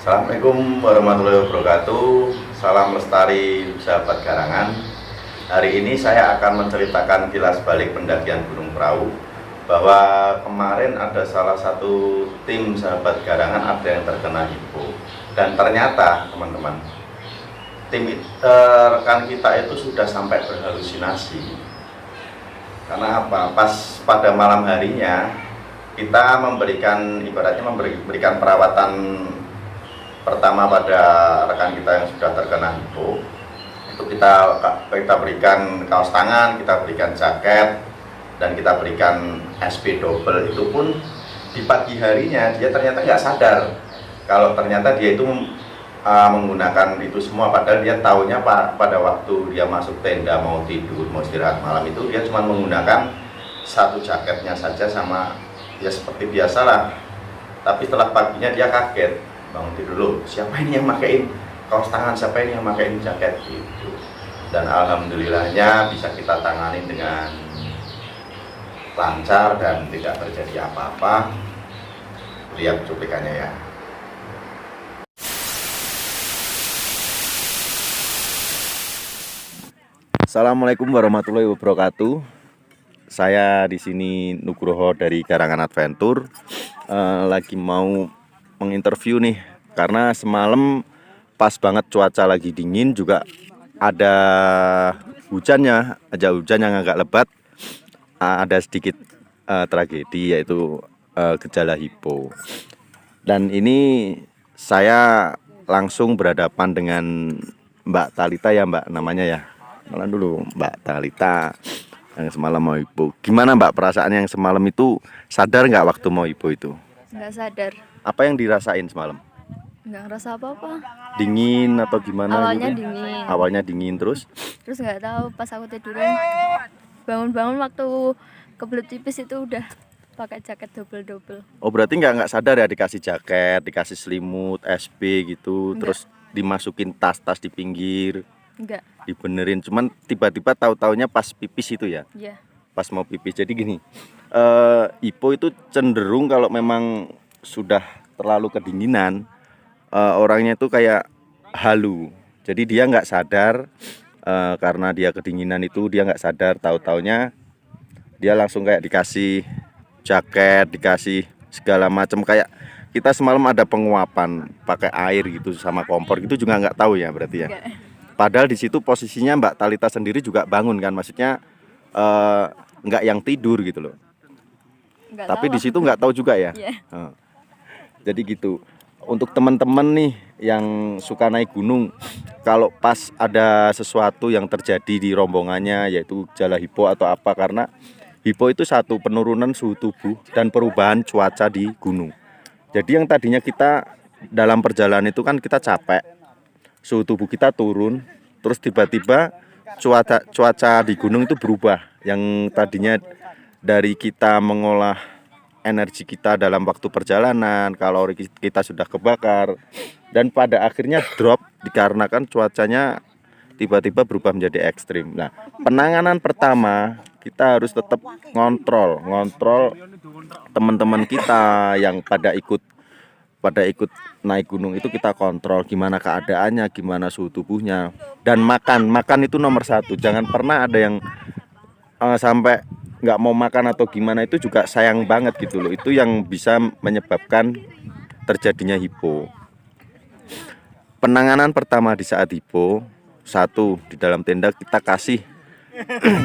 Assalamualaikum warahmatullahi wabarakatuh. Salam lestari sahabat garangan. Hari ini saya akan menceritakan kilas balik pendakian Gunung Prau, bahwa kemarin ada salah satu tim sahabat garangan ada yang terkena hipo. Dan ternyata teman-teman, rekan kita itu sudah sampai berhalusinasi. Karena apa? Pas pada malam harinya kita memberikan perawatan pertama pada rekan kita yang sudah terkena hipo. Itu kita berikan kaos tangan, kita berikan jaket, dan kita berikan SP double. Itu pun di pagi harinya dia ternyata nggak sadar kalau ternyata dia itu menggunakan itu semua, padahal dia tahunya pada waktu dia masuk tenda mau tidur, mau istirahat malam itu dia cuma menggunakan satu jaketnya saja sama ya seperti biasa lah. Tapi setelah paginya dia kaget, bangun tidur, loh siapa ini yang makain kaos tangan, siapa ini yang makain jaket gitu. Dan alhamdulillahnya bisa kita tangani dengan lancar dan tidak terjadi apa-apa. Lihat cuplikannya ya. Assalamualaikum warahmatullahi wabarakatuh. Saya di sini Nugroho dari Garangan Adventure. Lagi mau menginterview nih, karena semalam pas banget cuaca lagi dingin, juga ada hujannya, hujan yang agak lebat. Ada sedikit tragedi, yaitu gejala hipo. Dan ini saya langsung berhadapan dengan Mbak Talita ya Mbak namanya ya. Kenalan dulu, Mbak Talita yang semalam mau hipo. Gimana Mbak perasaan yang semalam itu? Sadar nggak waktu mau hipo itu? Nggak sadar. Apa yang dirasain semalam? Nggak ngerasa apa-apa. Dingin atau gimana? Awalnya gitu? dingin. Awalnya dingin terus Nggak tahu pas aku tiduran, bangun-bangun waktu kebelet tipis itu udah pakai jaket double. Oh berarti nggak sadar ya, dikasih jaket, dikasih selimut, SP gitu. Enggak. Terus dimasukin tas-tas di pinggir, Enggak. dibenerin. Cuman tiba-tiba tahu-taunya pas pipis itu ya. Iya. Pas mau pipis. Jadi gini, hipo itu cenderung kalau memang sudah terlalu kedinginan, orangnya itu kayak halu. Jadi dia nggak sadar, karena dia kedinginan itu dia nggak sadar, tahu-taunya dia langsung kayak dikasih jaket, dikasih segala macam. Kayak kita semalam ada penguapan pakai air gitu sama kompor gitu juga nggak tahu ya berarti ya. Enggak. Padahal di situ posisinya Mbak Talita sendiri juga bangun kan, maksudnya nggak yang tidur gitu loh. Enggak Tapi tahu. di situ nggak tahu juga ya. Iya. Jadi gitu. Untuk teman-teman nih yang suka naik gunung, kalau pas ada sesuatu yang terjadi di rombongannya, yaitu gejala hipo atau apa, karena hipo itu satu penurunan suhu tubuh dan perubahan cuaca di gunung. Jadi yang tadinya kita dalam perjalanan itu kan kita capek, suhu tubuh kita turun, terus tiba-tiba cuaca di gunung itu berubah. Yang tadinya dari kita mengolah energi kita dalam waktu perjalanan, kalori kita sudah kebakar, dan pada akhirnya drop dikarenakan cuacanya tiba-tiba berubah menjadi ekstrim. Nah, penanganan pertama kita harus tetap ngontrol teman-teman kita yang pada ikut naik gunung itu, kita kontrol gimana keadaannya, gimana suhu tubuhnya, dan makan itu nomor satu. Jangan pernah ada yang sampai nggak mau makan atau gimana, itu juga sayang banget gitu loh. Itu yang bisa menyebabkan terjadinya hipo. Penanganan pertama di saat hipo, satu, di dalam tenda kita kasih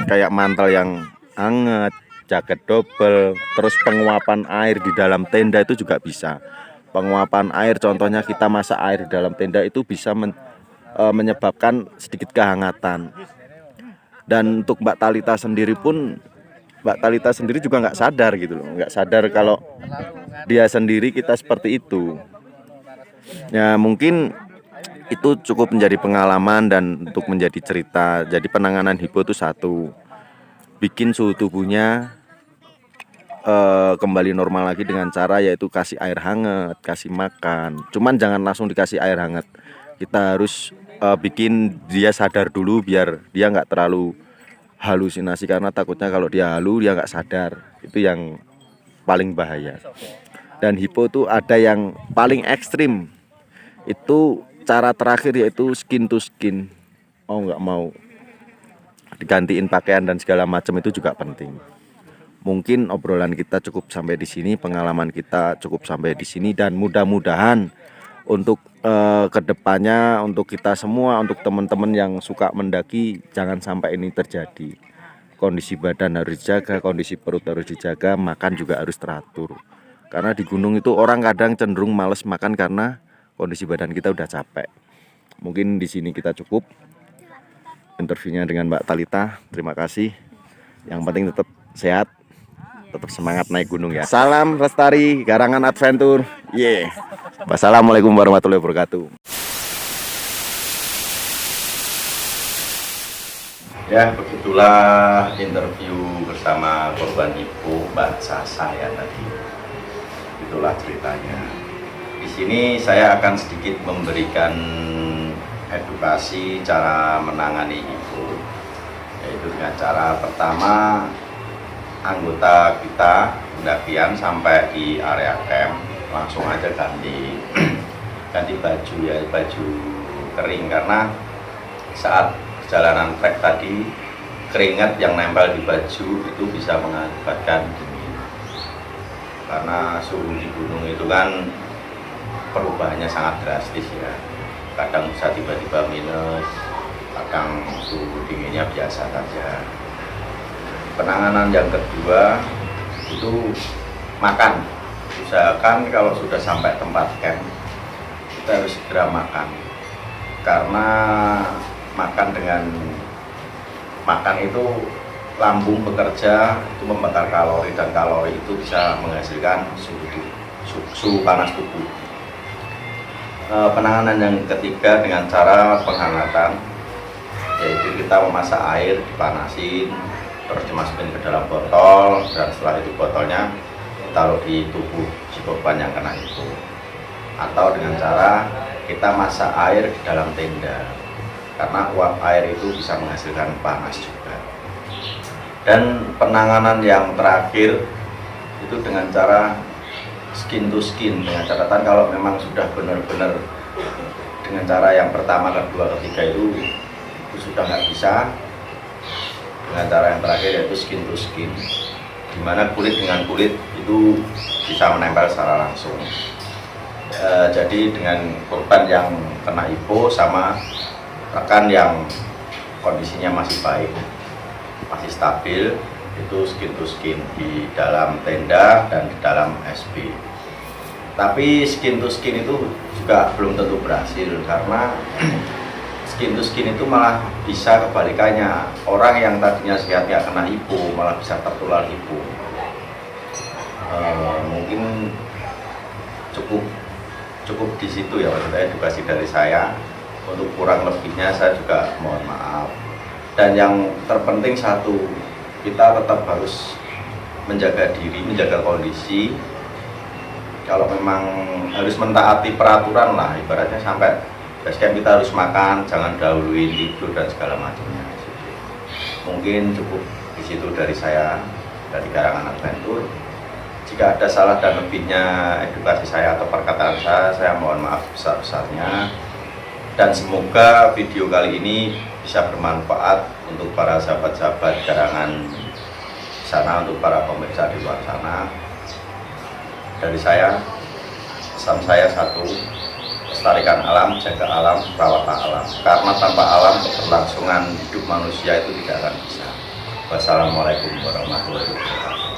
kayak mantel yang hangat, jaket double, terus penguapan air di dalam tenda itu juga bisa. Penguapan air contohnya kita masak air di dalam tenda itu bisa menyebabkan sedikit kehangatan. Dan untuk Mbak Talita sendiri pun, Mbak Talita sendiri juga nggak sadar gitu loh, nggak sadar kalau dia sendiri kita seperti itu. Ya mungkin itu cukup menjadi pengalaman dan untuk menjadi cerita. Jadi penanganan hipo itu satu, bikin suhu tubuhnya kembali normal lagi dengan cara yaitu kasih air hangat, kasih makan. Cuman jangan langsung dikasih air hangat. Kita harus bikin dia sadar dulu biar dia nggak terlalu halusinasi, karena takutnya kalau dia halu dia nggak sadar, itu yang paling bahaya. Dan hipo itu ada yang paling ekstrim, itu cara terakhir yaitu skin to skin. Mau nggak mau digantiin pakaian dan segala macam itu juga penting. Mungkin obrolan kita cukup sampai di sini, pengalaman kita cukup sampai di sini, dan mudah-mudahan untuk kedepannya untuk kita semua, untuk teman-teman yang suka mendaki, jangan sampai ini terjadi. Kondisi badan harus dijaga, kondisi perut harus dijaga, makan juga harus teratur. Karena di gunung itu orang kadang cenderung males makan karena kondisi badan kita udah capek. Mungkin di sini kita cukup interviewnya dengan Mbak Talita. Terima kasih. Yang penting tetap sehat, tetap semangat naik gunung ya. Salam Lestari Garangan Adventure. Wassalamualaikum warahmatullahi wabarakatuh. Ya, begitulah interview bersama korban hipo Mbak Sasa ya tadi. Itulah ceritanya. Di sini saya akan sedikit memberikan edukasi cara menangani hipo, yaitu dengan cara pertama, anggota kita pendakian sampai di area camp langsung aja ganti baju ya, baju kering, karena saat perjalanan trek tadi keringat yang nempel di baju itu bisa mengakibatkan dingin, karena suhu di gunung itu kan perubahannya sangat drastis ya, kadang bisa tiba-tiba minus, kadang suhu dinginnya biasa saja. Penanganan yang kedua itu makan. Usahakan kalau sudah sampai tempat camp kita harus segera makan, karena makan itu lambung bekerja, itu membakar kalori, dan kalori itu bisa menghasilkan suhu panas tubuh. Penanganan yang ketiga dengan cara penghangatan, yaitu kita memasak air, dipanasin, terus dimasukin ke dalam botol, dan setelah itu botolnya taruh di tubuh si korban yang kena itu. Atau dengan cara kita masak air di dalam tenda, karena uap air itu bisa menghasilkan panas juga. Dan penanganan yang terakhir itu dengan cara skin to skin, dengan catatan kalau memang sudah benar-benar dengan cara yang pertama, kedua, ketiga itu sudah nggak bisa, dengan cara yang terakhir yaitu skin to skin, dimana kulit dengan kulit itu bisa menempel secara langsung. Jadi dengan korban yang kena hipo sama rekan yang kondisinya masih baik, masih stabil, itu skin to skin di dalam tenda dan di dalam SB. Tapi skin to skin itu juga belum tentu berhasil, karena skin to skin itu malah bisa kebalikannya. Orang yang tadinya sehat nggak kena hipo malah bisa tertular hipo. Mungkin cukup di situ ya, maksudnya edukasi dari saya. Untuk kurang lebihnya saya juga mohon maaf. Dan yang terpenting satu, kita tetap harus menjaga diri, menjaga kondisi. Kalau memang harus mentaati peraturan lah, ibaratnya sampai basecamp kita harus makan, jangan dahuluin tidur dan segala macamnya. Mungkin cukup di situ dari saya, dari Garangan Adventure. Jika ada salah dan lebihnya edukasi saya atau perkataan saya mohon maaf besar-besarnya. Dan semoga video kali ini bisa bermanfaat untuk para sahabat-sahabat Garangan sana, untuk para pemirsa di luar sana. Dari saya, pesan saya satu, lestarikan alam, jaga alam, rawatlah alam. Karena tanpa alam keberlangsungan hidup manusia itu tidak akan bisa. Wassalamualaikum warahmatullahi wabarakatuh.